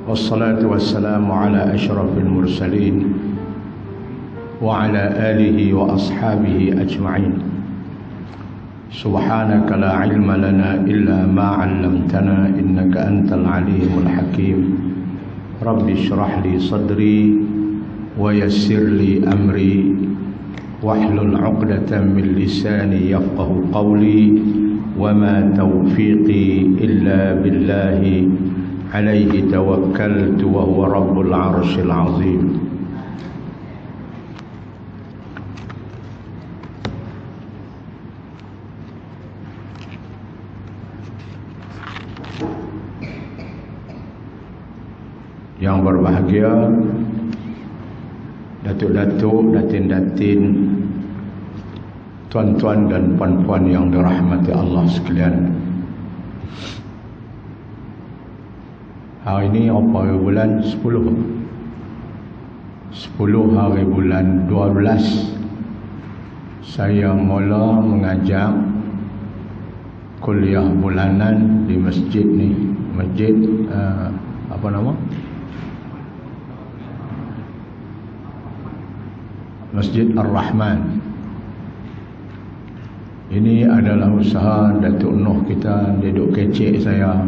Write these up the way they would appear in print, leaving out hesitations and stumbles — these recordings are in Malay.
والصلاة والسلام على أشرف المرسلين وعلى آله وأصحابه أجمعين. سبحانك لا علم لنا إلا ما علمتنا إنك أنت العليم الحكيم. رب اشرح لي صدري ويسر لي أمري واحلل عقدة من لساني يفقه قولي وما توفيقي إلا بالله عليه توكلت وهو رب العرش العظيم. Yang berbahagia datuk-datuk, datin-datin, tuan-tuan dan puan-puan yang dirahmati Allah sekalian. Hari ini apa bulan 10 hari bulan 12 saya mula mengajar kuliah bulanan di masjid ni. Masjid apa nama? Masjid Ar-Rahman. Ini adalah usaha Datuk Noh kita. Dia duk kecek saya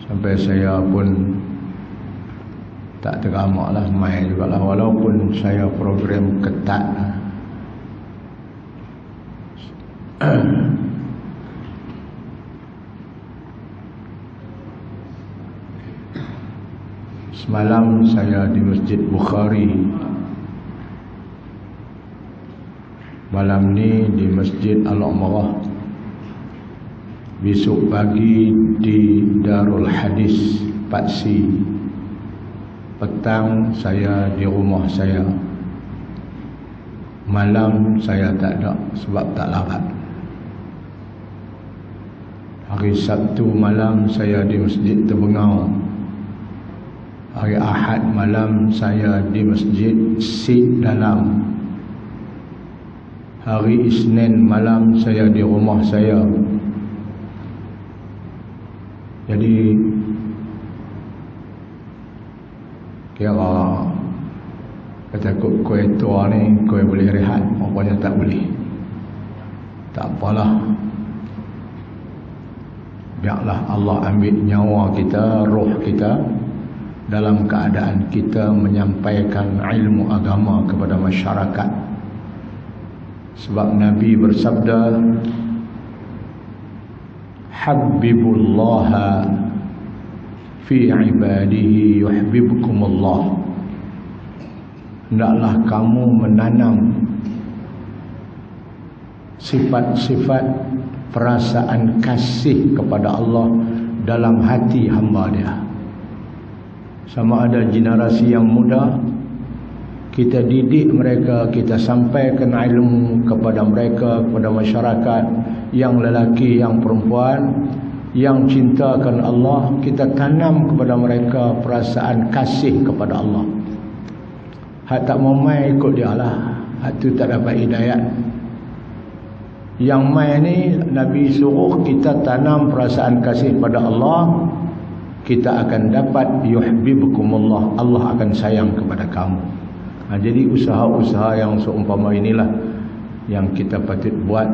sampai saya pun tak teramak lah, main jugalah, walaupun saya program ketat. Semalam saya di Masjid Bukhari, malam ni di Masjid Al-Umrah, besok pagi di Darul Hadis Patsi, petang saya di rumah saya, malam saya tak ada sebab tak larat. Hari Sabtu malam saya di Masjid Terbengau. Hari Ahad malam saya di Masjid Sid Dalam. Hari Isnin malam saya di rumah saya. Jadi kira kata kue tua ni kue boleh rehat, rupanya tak boleh. Tak apalah, biarlah Allah ambil nyawa kita, roh kita, dalam keadaan kita menyampaikan ilmu agama kepada masyarakat. Sebab Nabi bersabda, Habibullah fi ibadihi yuhibbukumullah. Hendaklah kamu menanam sifat-sifat perasaan kasih kepada Allah dalam hati hamba dia. Sama ada generasi yang muda, kita didik mereka, kita sampaikan ilmu kepada mereka, kepada masyarakat, yang lelaki, yang perempuan, yang cintakan Allah, kita tanam kepada mereka perasaan kasih kepada Allah. Hak tak mau mai ikut dia lah, hak tu tak dapat hidayat. Yang mai ni Nabi suruh kita tanam perasaan kasih pada Allah, kita akan dapat yuhibbukumullah, Allah akan sayang kepada kamu. Jadi usaha-usaha yang seumpama inilah yang kita patut buat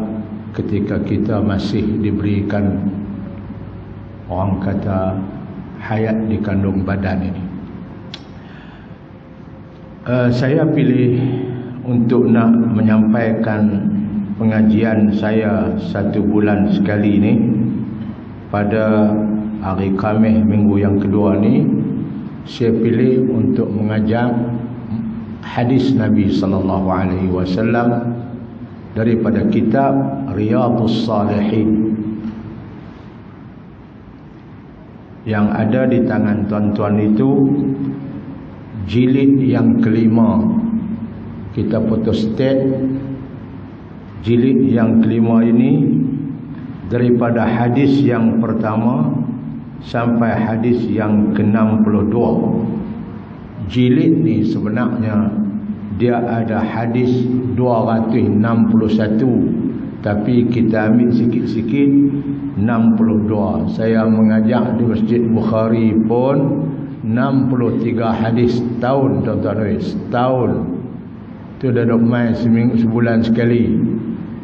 ketika kita masih diberikan, orang kata, hayat di kandung badan ini. Saya pilih untuk nak menyampaikan pengajian saya 1 bulan sekali ini pada hari Khamis minggu yang kedua ni. Saya pilih untuk mengajar hadis Nabi sallallahu alaihi wasallam daripada kitab Riyadhus Salihin yang ada di tangan tuan-tuan itu, jilid yang kelima. Kita photostat jilid yang kelima ini daripada hadis yang pertama sampai hadis yang ke-62. Jilid ni sebenarnya dia ada hadis 261, tapi kita ambil sikit-sikit 62. Saya mengajar di Masjid Bukhari pun 63 hadis tahun, tuan-tuan. Setahun tu dah dok main sebulan sekali.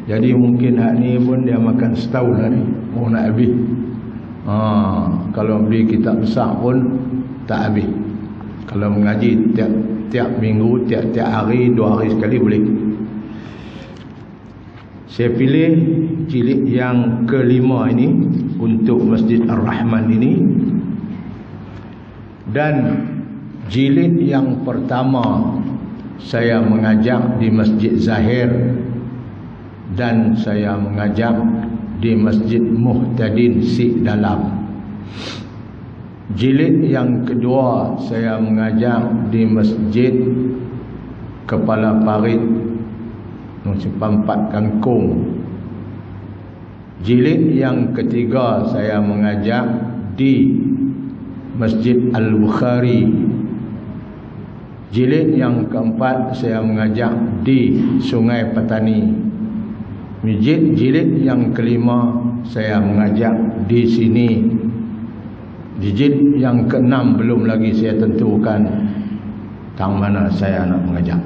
Jadi mungkin hak ni pun dia makan setahun lah ni, mau nak habis. Kalau beli kitab besar pun tak habis. Kalau mengaji tiap minggu, tiap hari, 2 hari sekali boleh. Saya pilih jilid yang kelima ini untuk Masjid Ar-Rahman ini. Dan jilid yang pertama saya mengajak di Masjid Zahir, dan saya mengajak di Masjid Muhtadin Sik Dalam. Jilid yang kedua saya mengajak di Masjid Kepala Parit Simpang 4 Kangkung. Jilid yang ketiga saya mengajak di Masjid Al-Bukhari. Jilid yang keempat saya mengajak di Sungai Petani. Jilid yang kelima saya mengajak di sini. Jilid yang keenam belum lagi saya tentukan tang mana saya nak mengajak.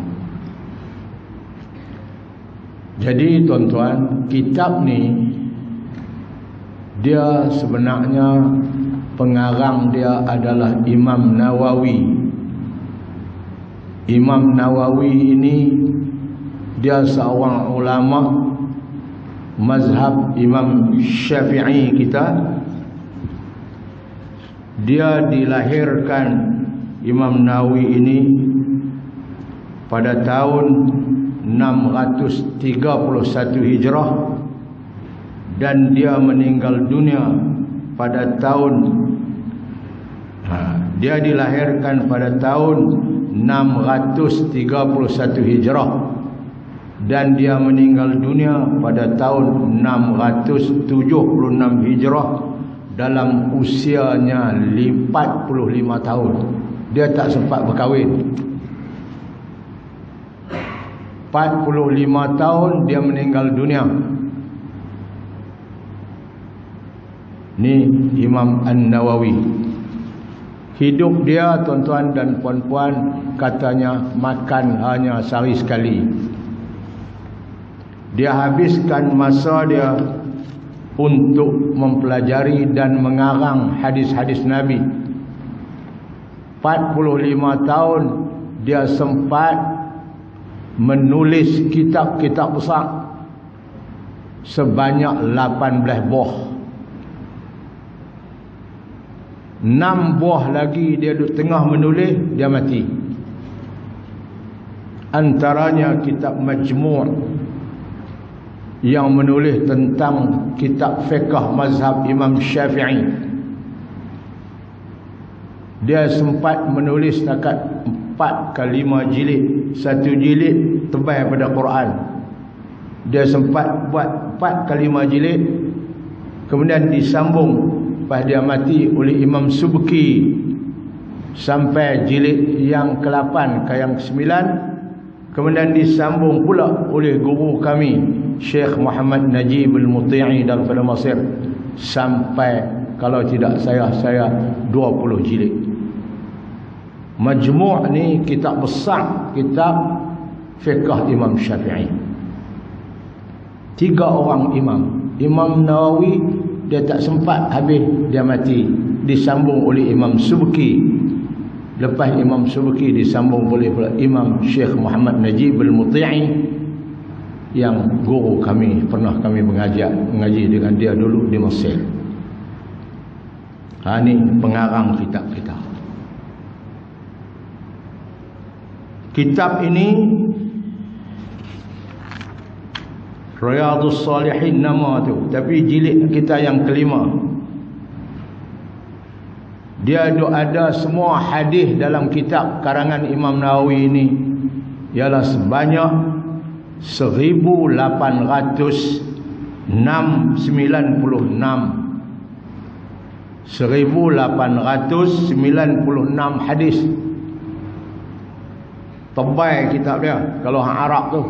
Jadi tuan-tuan, kitab ni dia sebenarnya pengarang dia adalah Imam Nawawi. Imam Nawawi ini dia seorang ulama mazhab Imam Syafi'i kita. Dia dilahirkan Imam Nawawi ini pada tahun 631 Hijrah dan dia meninggal dunia pada tahun dia dilahirkan pada tahun 631 Hijrah dan dia meninggal dunia pada tahun 676 Hijrah dalam usianya 45 tahun. Dia tak sempat berkahwin. 45 tahun dia meninggal dunia. Ni Imam An-Nawawi. Hidup dia, tuan-tuan dan puan-puan, katanya makan hanya sehari sekali. Dia habiskan masa dia untuk mempelajari dan mengarang hadis-hadis Nabi. 45 tahun dia sempat menulis kitab-kitab besar sebanyak 18 buah. 6 buah lagi dia duduk tengah menulis, dia mati. Antaranya kitab Majmu' yang menulis tentang kitab fiqh mazhab Imam Syafi'i. Dia sempat menulis setakat 4 ke 5 jilid. 1 jilid tebal pada Quran. Dia sempat buat 4 ke 5 jilid. Kemudian disambung pas dia mati oleh Imam Subki sampai jilid yang ke-8 ke yang ke-9. Kemudian disambung pula oleh guru kami Syekh Muhammad Najib Al-Muti'i daripada Mesir sampai kalau tidak saya 20 jilid. Majmu' ni kitab besar, kitab fiqh Imam Syafi'i. 3 orang imam. Imam Nawawi dia tak sempat habis, dia mati. Disambung oleh Imam Subki. Lepas Imam Subki disambung oleh Imam Syekh Muhammad Najib Al-Muti'i yang guru kami, pernah kami mengaji dengan dia dulu di Mesir. Ini pengarang kitab kita. Kitab ini Riyadhus Salihin nama tu, tapi jilid kita yang kelima. Dia ada semua hadis dalam kitab karangan Imam Nawawi ini ialah sebanyak 1896 hadis. Tebal kitab dia kalau hang Arab tu.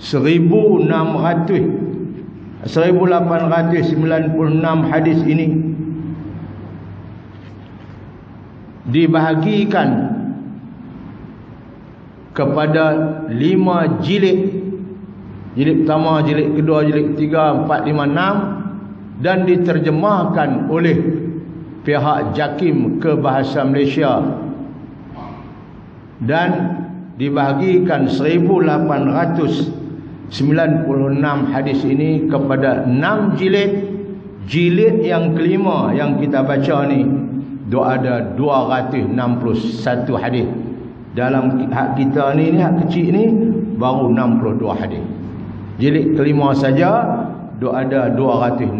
1896 hadis ini dibahagikan kepada 5 jilid. Jilid pertama, jilid kedua, jilid ketiga, 4, 5, 6, dan diterjemahkan oleh pihak JAKIM ke bahasa Malaysia dan dibahagikan 1896 hadis ini kepada 6 jilid. Jilid yang kelima yang kita baca ni ada 261 hadis. Dalam hak kita ni hak kecil ni baru 62 hadis. Jilid kelima saja ada 261.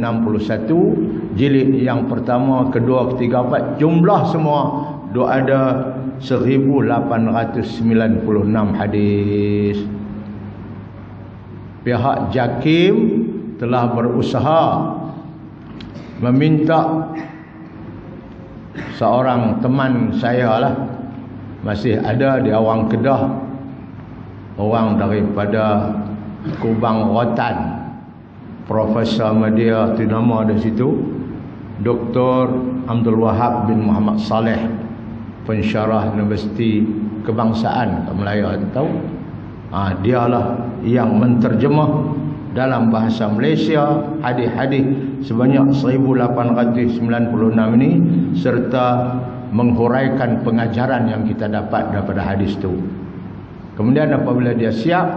Jilid yang pertama, kedua, ketiga, empat, jumlah semua ada 1896 hadis. Pihak JAKIM telah berusaha meminta seorang teman saya lah, masih ada di Awang Kedah, orang daripada Kubang Rotan, Profesor Media tu nama ada situ, Dr. Abdul Wahab bin Muhammad Saleh, pensyarah Universiti Kebangsaan kat Melaya, tahu? Dialah yang menterjemah dalam bahasa Malaysia hadis-hadis sebanyak 1896 ini, serta menghuraikan pengajaran yang kita dapat daripada hadis itu. Kemudian apabila dia siap,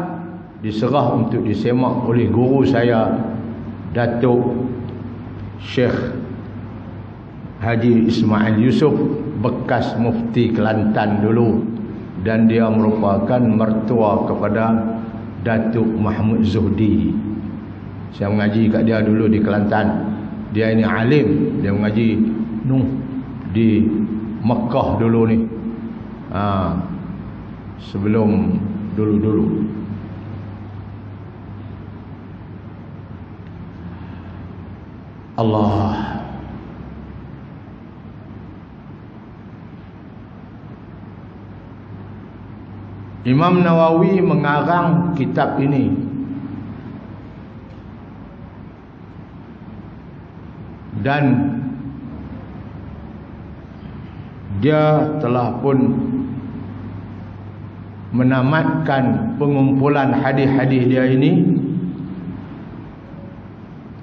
diserah untuk disemak oleh guru saya, Datuk Syekh Haji Ismail Yusof, bekas Mufti Kelantan dulu, dan dia merupakan mertua kepada Datuk Mahmud Zuhdi. Saya mengaji kat dia dulu di Kelantan. Dia ini alim, dia mengaji di Mekah dulu ni, sebelum dulu-dulu. Allah. Imam Nawawi mengarang kitab ini dan dia telah pun menamatkan pengumpulan hadis-hadis dia ini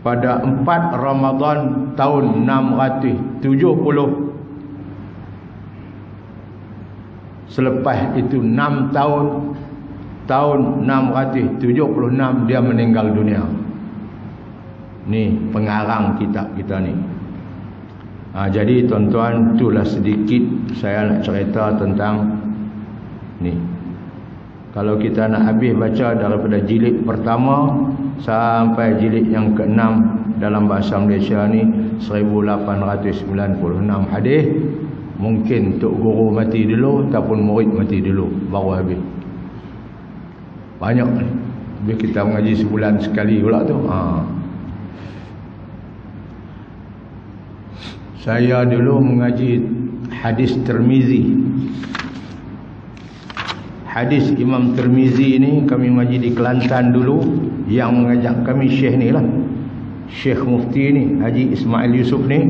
pada 4 Ramadan tahun 670. Selepas itu 6 tahun 676 dia meninggal dunia. Ni pengarang kitab kita ni. Jadi tuan-tuan, itulah sedikit saya nak cerita tentang ni. Kalau kita nak habis baca daripada jilid pertama sampai jilid yang ke-6 dalam bahasa Malaysia ni 1896 hadis, mungkin tok guru mati dulu ataupun murid mati dulu baru habis. Banyak ni. Bila kita mengaji sebulan sekali pula tu. Saya dulu mengaji hadis Tirmizi. Hadis Imam Tirmizi ni kami mengaji di Kelantan dulu. Yang mengajak kami Syekh ni lah, Syekh Mufti ni, Haji Ismail Yusof ni.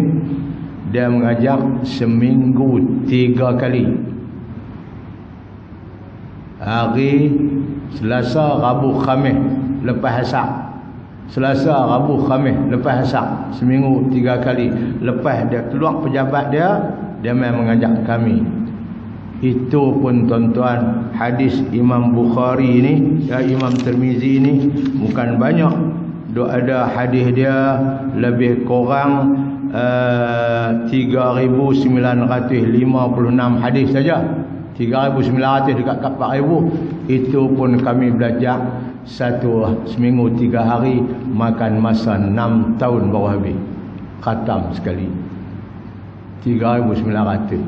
Dia mengajak seminggu 3 kali. Hari Selasa, Rabu, Khamis lepas asar. Selasa, Rabu, Khamis lepas asar. Seminggu 3 kali. Lepas dia keluar pejabat dia main mengajak kami. Itu pun tuan-tuan, hadis Imam Bukhari ni, Imam Tirmizi ni bukan banyak. Ada hadis dia lebih kurang 3,956 hadis saja. 3,900 dekat 4,000. Itu pun kami belajar seminggu 3 hari, makan masa 6 tahun baru habis. Khatam sekali 3,900.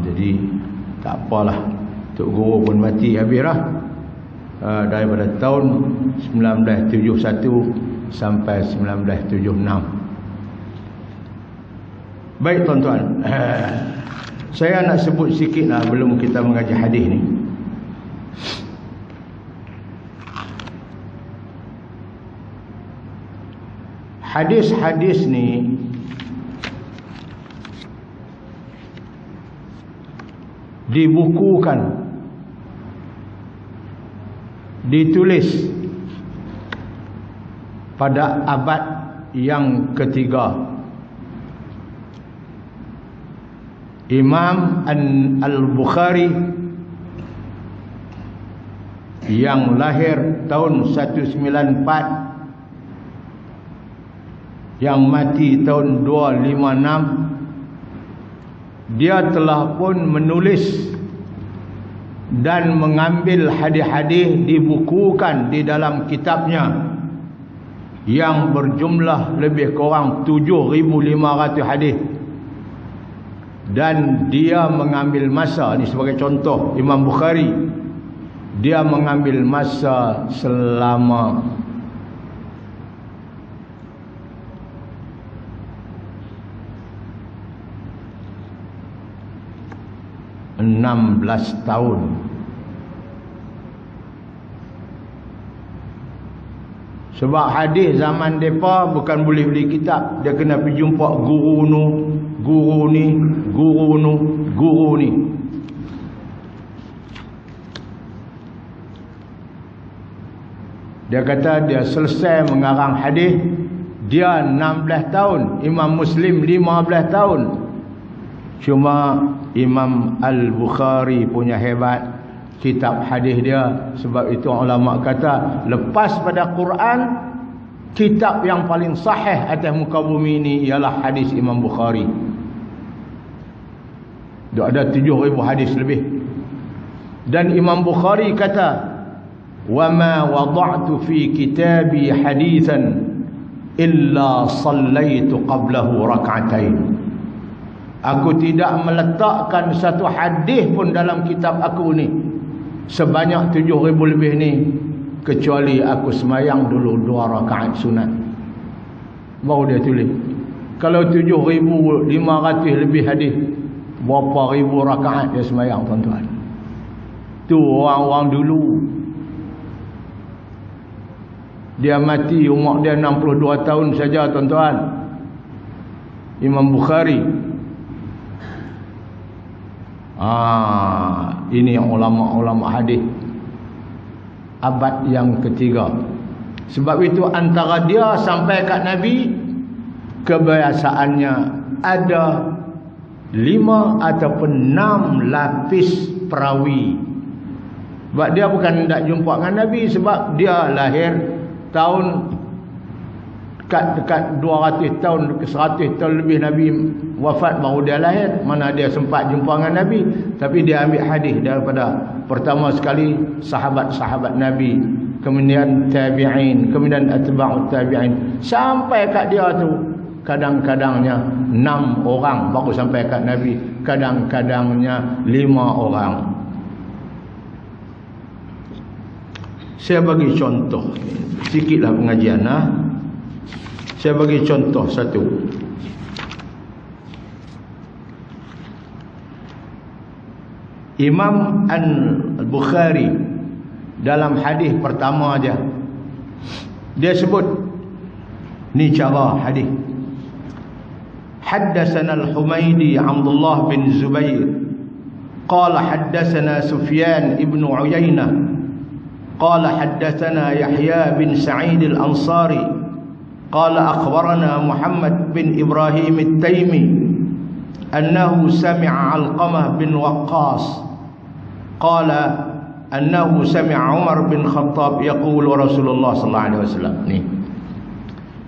Jadi tak apalah, Tok Guru pun mati habis lah. Daripada tahun 1971 sampai 1976. Baik tuan-tuan, saya nak sebut sikit lah belum kita mengaji hadis ni. Hadis-hadis ni dibukukan, ditulis pada abad yang ketiga. Imam Al-Bukhari yang lahir tahun 194, yang mati tahun 256, dia telah pun menulis dan mengambil hadis-hadis, dibukukan di dalam kitabnya yang berjumlah lebih kurang 7,500 hadis. Dan dia mengambil masa, ini sebagai contoh, Imam Bukhari, dia mengambil masa selama 16 tahun. Sebab hadis zaman mereka bukan boleh beli kitab. Dia kena pergi jumpa guru nu, guru ni, guru nu, guru ni. Dia kata dia selesai mengarang hadis, dia 16 tahun. Imam Muslim 15 tahun. Cuma Imam Al-Bukhari punya hebat kitab hadis dia. Sebab itu ulama kata, lepas pada Quran, kitab yang paling sahih atas muka bumi ini ialah hadis Imam Bukhari. Dia ada 7,000 hadis lebih. Dan Imam Bukhari kata, wa ma wada'tu fi kitabi hadithan illa sallaitu qablahu rak'atain. Aku tidak meletakkan satu hadis pun dalam kitab aku ni sebanyak 7,000 lebih ni, kecuali aku semayang dulu 2 rakaat sunat. Baru dia tulis. Kalau 7,500 lebih hadis, berapa ribu rakaat dia semayang, tuan-tuan? Tu orang-orang dulu. Dia mati umur dia 62 tahun saja, tuan-tuan. Imam Bukhari. Ini yang ulama-ulama hadis abad yang ketiga. Sebab itu antara dia sampai kat Nabi, kebiasaannya ada 5 ataupun 6 lapis perawi. Sebab dia bukan tak jumpa dengan Nabi, sebab dia lahir tahun dekat 200 tahun, 100 tahun lebih Nabi wafat, baru dia lahir. Mana dia sempat jumpa dengan Nabi. Tapi dia ambil hadis daripada pertama sekali sahabat-sahabat Nabi, kemudian tabi'in, kemudian atba'ut tabi'in, sampai kat dia tu kadang-kadangnya 6 orang baru sampai kat Nabi, kadang-kadangnya 5 orang. Saya bagi contoh sikitlah pengajian. Saya bagi contoh satu. Imam Al-Bukhari dalam hadis pertama aja, dia sebut ni cara hadis. Haddatsana Al-Humaydi Abdullah bin Zubair qala haddatsana Sufyan ibn Uyainah qala haddatsana Yahya bin Sa'id Al-Ansari قال أخبرنا محمد بن إبراهيم التيمي أنه سمع علقمة بن وقاص قال أنه سمع عمر بن خطاب يقول رسول الله صلى الله عليه وسلم. Ni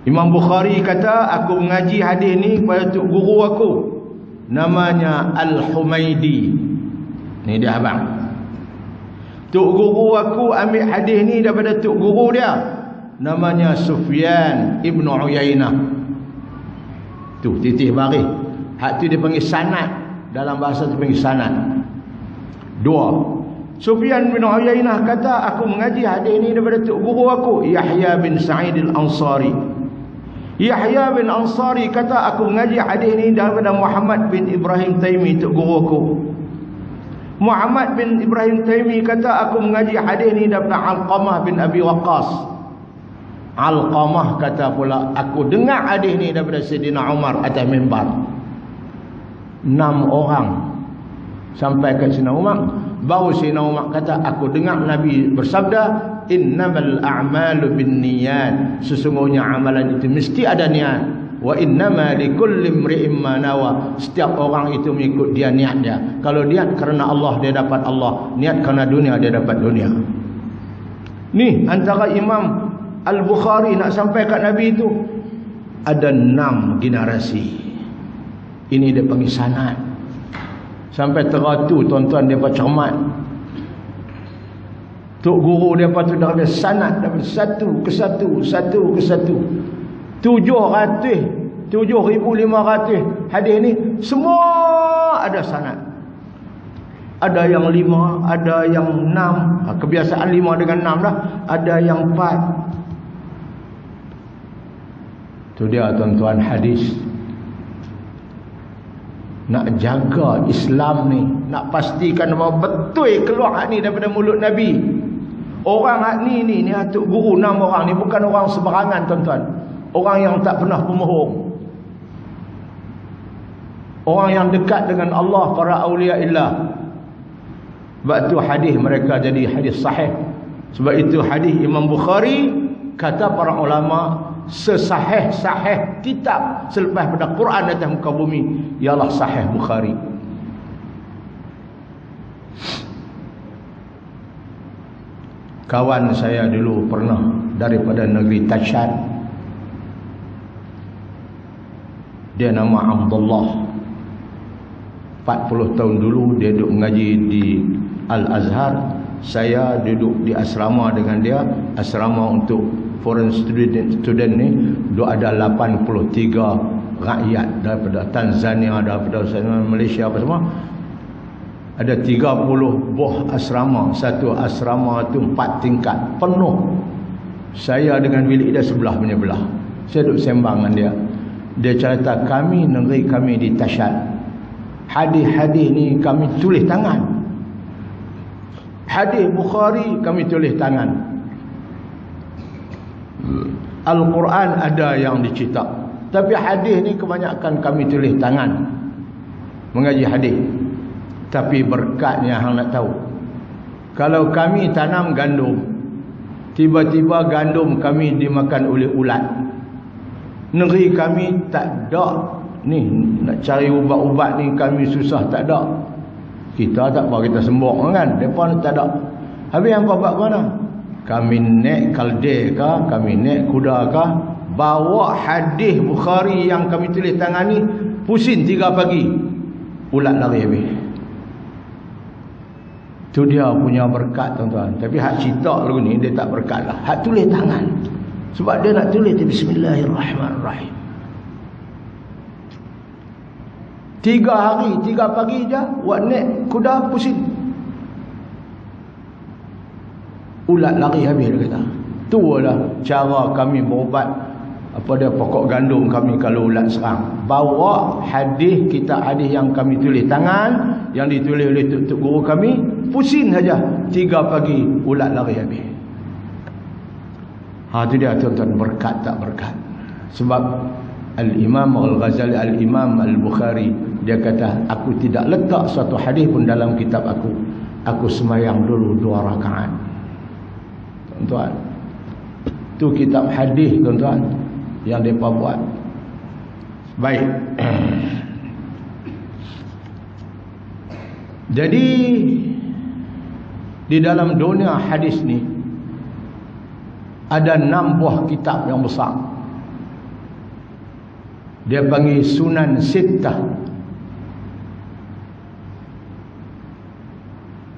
Imam Bukhari kata, aku mengaji hadis ni pada tok guru aku, namanya Al-Humaydi. Ni dia abang. Tok guru aku ambil hadis ni daripada tok guru dia, namanya Sufyan ibn Uyainah. Tu titih baris. Hak tu dia panggil sanad. Dalam bahasa tu panggil sanad. 2. Sufyan bin Uyainah kata, aku mengaji hadis ni daripada tok guru aku, Yahya bin Sa'id Al-Ansari. Yahya bin Ansari kata, aku mengaji hadis ni daripada Muhammad bin Ibrahim Taimi, tok guru aku. Muhammad bin Ibrahim Taimi kata, aku mengaji hadis ni daripada Alqamah bin Abi Waqqas. Alqamah kata pula, aku dengar hadis ni daripada Sayyidina Umar atas mimbar. 6 orang Sampai ke Sayyidina Umar, baru Sayyidina Umar kata, aku dengar Nabi bersabda, innamal a'malu binniyat, sesungguhnya amalan itu mesti ada niat. Wa innama likulli imri'in ma nawa, setiap orang itu mengikut dia niat dia. Kalau niat kerana Allah dia dapat Allah, niat kerana dunia dia dapat dunia. Ni antara Imam Al-Bukhari nak sampai kat Nabi itu ada 6 generasi. Ini dia panggil sanad. Sampai teratu tuan-tuan depa cermat. Tok guru depa tu dah ada sanad daripada satu ke satu 7,500 hadis ni semua ada sanad. Ada yang 5, ada yang 6. Kebiasaan 5 dengan 6 dah. Ada yang 4. Itu dia tuan-tuan hadis. Nak jaga Islam ni, nak pastikan bahawa betul keluar hak ni daripada mulut Nabi. Orang hak ni atuk guru 6 orang ni bukan orang sembarangan tuan-tuan. Orang yang tak pernah pembohong. Orang yang dekat dengan Allah, para awliya illah. Sebab itu hadis mereka jadi hadis sahih. Sebab itu hadis Imam Bukhari, kata para ulama, sesahih-sahih kitab selepas pada Quran atas muka bumi ialah Sahih Bukhari. Kawan saya dulu pernah daripada negeri Tashad, dia nama Abdullah. 40 tahun dulu dia duduk mengaji di Al-Azhar. Saya duduk di asrama dengan dia. Asrama untuk foreign student ni ada 83 rakyat daripada Tanzania, daripada Malaysia apa semua. Ada 30 buah asrama. Satu asrama tu 4 tingkat penuh. Saya dengan bilik dia sebelah menyebelah. Saya duduk sembang dengan dia. Dia cerita, negeri kami di Tashad, hadis-hadis ni kami tulis tangan. Hadis Bukhari kami tulis tangan. Al-Quran ada yang dicetak, tapi hadis ni kebanyakan kami tulis tangan mengaji hadis. Tapi berkatnya hang nak tahu, kalau kami tanam gandum, tiba-tiba gandum kami dimakan oleh ulat. Negeri kami tak ada ni, nak cari ubat-ubat ni kami susah, tak ada. Kita tak apa, kita sembok kan, mereka tak ada. Habis yang kau buat mana? Kami naik kalde kah, kami naik kuda kah, bawa hadis Bukhari yang kami tulis tangan ni, pusing 3 pagi, ulat lari habis. Tu dia punya berkat tuan-tuan. Tapi hak cetak lagu ni dia tak berkat lah. Hak tulis tangan, sebab dia nak tulis Bismillahirrahmanirrahim. 3 hari 3 pagi je buat naik kuda pusing, ulat lari habis dia kata. Itulah cara kami berubat pokok gandum kami kalau ulat serang. Bawa hadis, kitab hadis yang kami tulis tangan, yang ditulis oleh tuk guru kami, pusing saja 3 pagi ulat lari habis. Itu dia tuan-tuan, berkat tak berkat. Sebab Al-Imam Al-Ghazali, Al-Imam Al-Bukhari, dia kata, aku tidak letak satu hadis pun dalam kitab aku. Aku semayang dulu 2 rakaat. Tuan-tuan, itu kitab hadis tuan-tuan yang mereka buat. Baik. Jadi di dalam dunia hadis ni ada 6 buah kitab yang besar. Dia panggil Sunan Sittah.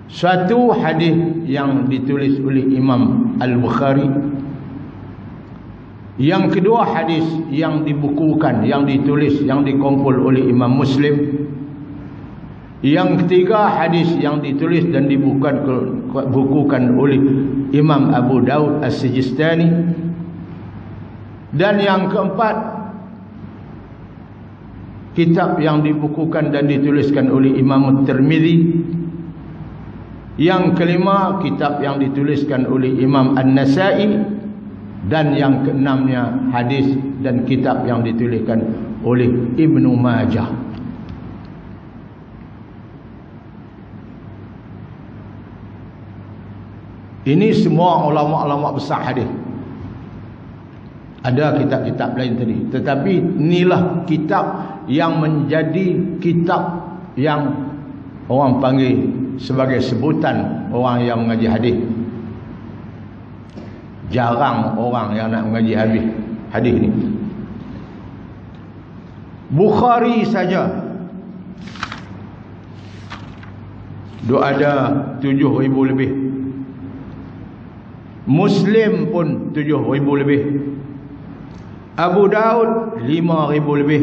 Suatu hadis yang ditulis oleh Imam Al-Bukhari. Yang kedua hadis yang dibukukan, yang ditulis, yang dikumpul oleh Imam Muslim. Yang ketiga hadis yang ditulis dan dibukukan oleh Imam Abu Daud As-Sijistani. Dan yang keempat, kitab yang dibukukan dan dituliskan oleh Imam Tirmizi. Yang kelima, kitab yang dituliskan oleh Imam An-Nasai. Dan yang keenamnya, hadis dan kitab yang dituliskan oleh Ibnu Majah. Ini semua ulama-ulama besar hadis. Ada kitab-kitab lain tadi, tetapi inilah kitab yang menjadi kitab yang orang panggil sebagai sebutan orang yang mengaji hadis. Jarang orang yang nak mengaji hadis ni. Bukhari saja ada 7,000 lebih. Muslim pun 7,000 lebih. Abu Daud 5,000 lebih.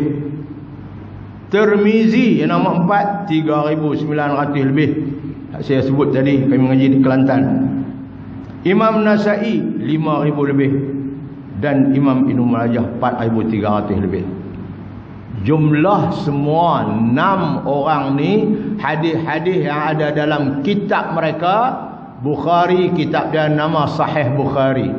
Tirmizi yang nombor 4 3,900 lebih. Saya sebut tadi kami mengaji di Kelantan. Imam Nasa'i 5,000 lebih. Dan Imam Ibnu Majah 4,300 lebih. Jumlah semua 6 orang ni hadis-hadis yang ada dalam kitab mereka. Bukhari kitab dia nama Sahih Bukhari.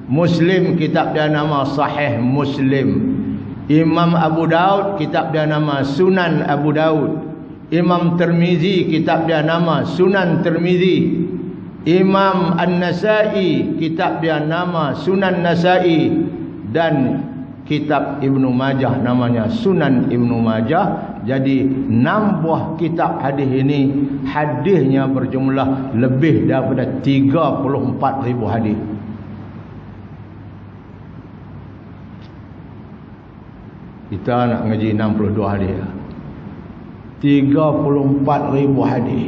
Muslim kitab dia nama Sahih Muslim. Imam Abu Daud kitab dia nama Sunan Abu Daud. Imam Tirmizi kitab dia nama Sunan Tirmizi. Imam An-Nasa'i kitab dia nama Sunan Nasa'i. Dan kitab Ibnu Majah namanya Sunan Ibnu Majah. Jadi 6 buah kitab hadis ini hadisnya berjumlah lebih daripada 34,000 hadis. Kita nak ngaji 62 hadis. 34,000 hadis.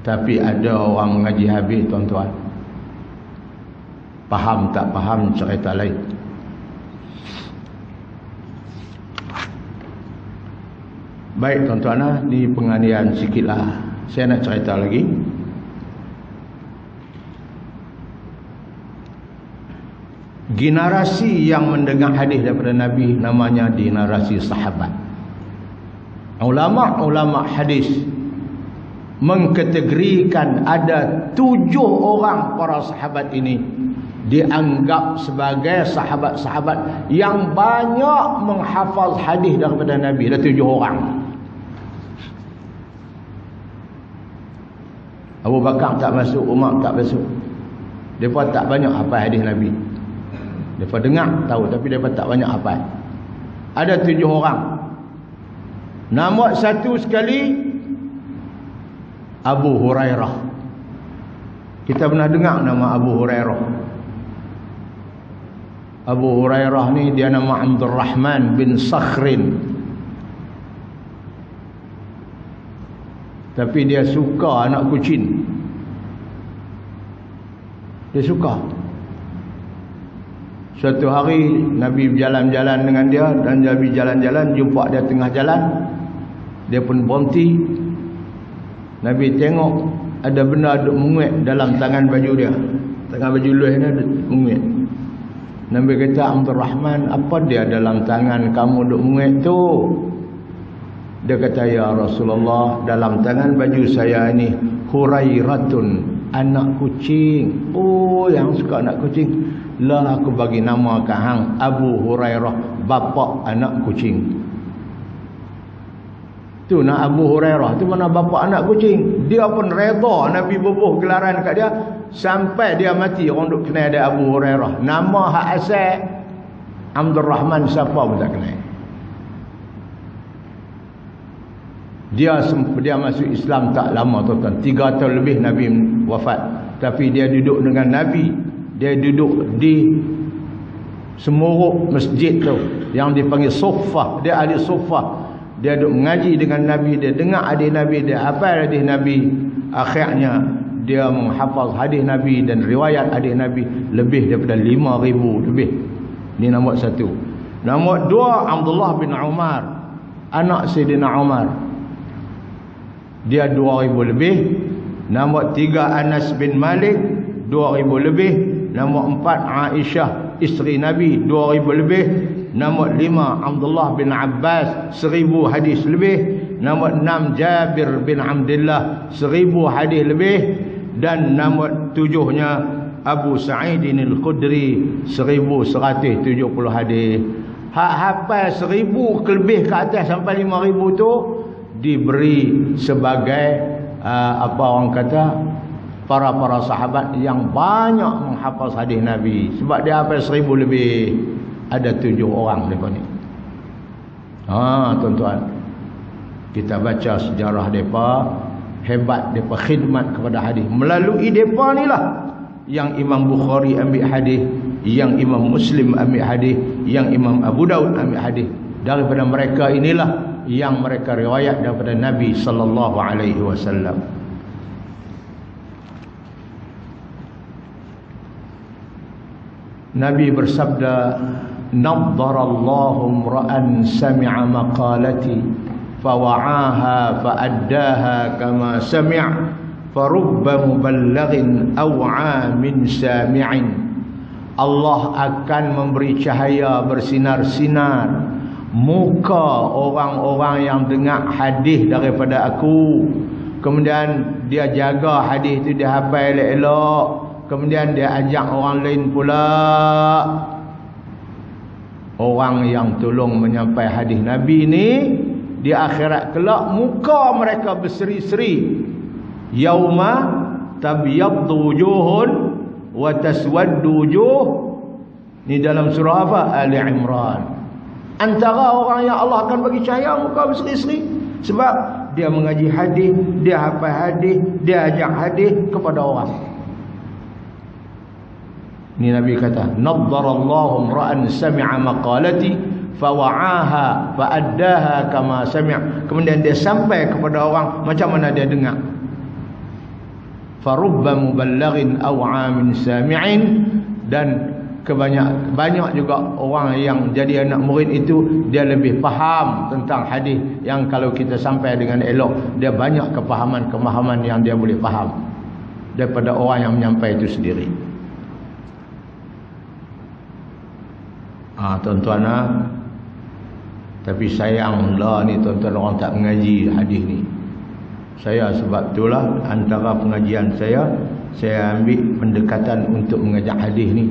Tapi ada orang mengaji habis, tuan-tuan. Faham tak faham cerita lain. Baik tuan-tuan, ni penganiayaan sikitlah. Saya nak cerita lagi. Generasi yang mendengar hadis daripada Nabi namanya generasi sahabat. Ulama-ulama hadis mengkategorikan ada 7 orang para sahabat ini dianggap sebagai sahabat-sahabat yang banyak menghafal hadis daripada Nabi. Ada 7 orang. Abu Bakar tak masuk, Umar tak masuk. Mereka tak banyak hafal hadis Nabi. Mereka dengar tahu, tapi mereka tak banyak hafal. Ada 7 orang. Nombor 1 sekali Abu Hurairah. Kita pernah dengar nama Abu Hurairah. Abu Hurairah ni dia nama Abdul Rahman bin Sakhrin. Tapi dia suka anak kucing. Dia suka. Suatu hari Nabi berjalan-jalan dengan dia, dan Nabi jalan-jalan jumpa dia tengah jalan. Dia pun berhenti. Nabi tengok ada benda duk menguit dalam tangan baju dia. Tangan baju luar ni ada menguit. Nabi kata, Abdul Rahman, apa dia dalam tangan kamu duk menguit tu? Dia kata, ya Rasulullah, dalam tangan baju saya ni Hurairatun, anak kucing. Oh, yang suka anak kucing. Lah aku bagi nama kat hang Abu Hurairah, bapa anak kucing. Tu nak Abu Hurairah tu mana bapa anak kucing. Dia pun redha Nabi bubuh gelaran kat dia sampai dia mati. Orang duk kenal dia Abu Hurairah. Nama hak asal Abdul Rahman siapa pun tak kenal. Dia masuk Islam tak lama tuan-tuan. 3 tahun lebih Nabi wafat. Tapi dia duduk dengan Nabi. Dia duduk di semuruk masjid tu yang dipanggil sofah. Dia ahli sofah. Dia duduk mengaji dengan Nabi. Dia dengar hadis Nabi. Dia hafal hadis Nabi. Akhirnya dia menghafal hadis Nabi dan riwayat hadis Nabi lebih daripada 5,000 lebih. Ini nombor 1. Nombor 2, Abdullah bin Umar, anak Sayyidina Umar. Dia 2,000 lebih. Nombor 3, Anas bin Malik, 2,000 lebih. Nombor 4, Aisyah isteri Nabi, 2,000 lebih. Nombor 5, Abdullah bin Abbas, 1,000 hadis lebih. Nombor 6, Jabir bin Abdullah, 1,000 hadis lebih. Dan nombor 7-nya Abu Sa'id al-Khudri, 1,170 hadis. Hak hafal 1,000 lebih ke atas sampai 5,000 tu diberi sebagai apa orang kata, para sahabat yang banyak menghafal hadis Nabi. Sebab dia hafal 1000 lebih. Ada 7 orang mereka ni. Tuan-tuan, kita baca sejarah mereka, hebat mereka khidmat kepada hadis. Melalui mereka ni lah yang Imam Bukhari ambil hadis, yang Imam Muslim ambil hadis, yang Imam Abu Daud ambil hadis. Daripada mereka inilah yang mereka riwayat daripada Nabi sallallahu alaihi wasallam. Nabi bersabda, "Naddarallahu ra'an sami'a maqalati fawa'aha fa'addaha kama sami', farubba muballighin aw'a min sami'in." Allah akan memberi cahaya bersinar-sinar muka orang-orang yang dengar hadis daripada aku, kemudian dia jaga hadis itu, dia hafal elok-elok, kemudian dia ajak orang lain pula. Orang yang tolong menyampai hadis Nabi ni di akhirat kelak muka mereka berseri-seri. Yauma tabyaddu wujuhun wa taswaddu wujuh. Ni dalam surah apa? Ali Imran. Antara orang yang Allah akan bagi cahaya muka berseri-seri sebab dia mengaji hadis, dia hafal hadis, dia ajak hadis kepada orang. Ni Nabi kata, "Naddarallahu ra'an sami'a maqalati fawa'aha fa'addaha kama sami'." Kemudian dia sampai kepada orang macam mana dia dengar. Farubba muballighin aw'a min sami'in. Dan banyak juga orang yang jadi anak murid itu, dia lebih faham tentang hadis yang kalau kita sampai dengan elok, dia banyak kefahaman yang dia boleh faham daripada orang yang menyampai itu sendiri. Tuan-tuan, tapi sayanglah ni tuan-tuan, orang tak mengaji hadis ni. Saya sebab itulah antara pengajian saya ambil pendekatan untuk mengajar hadis ni.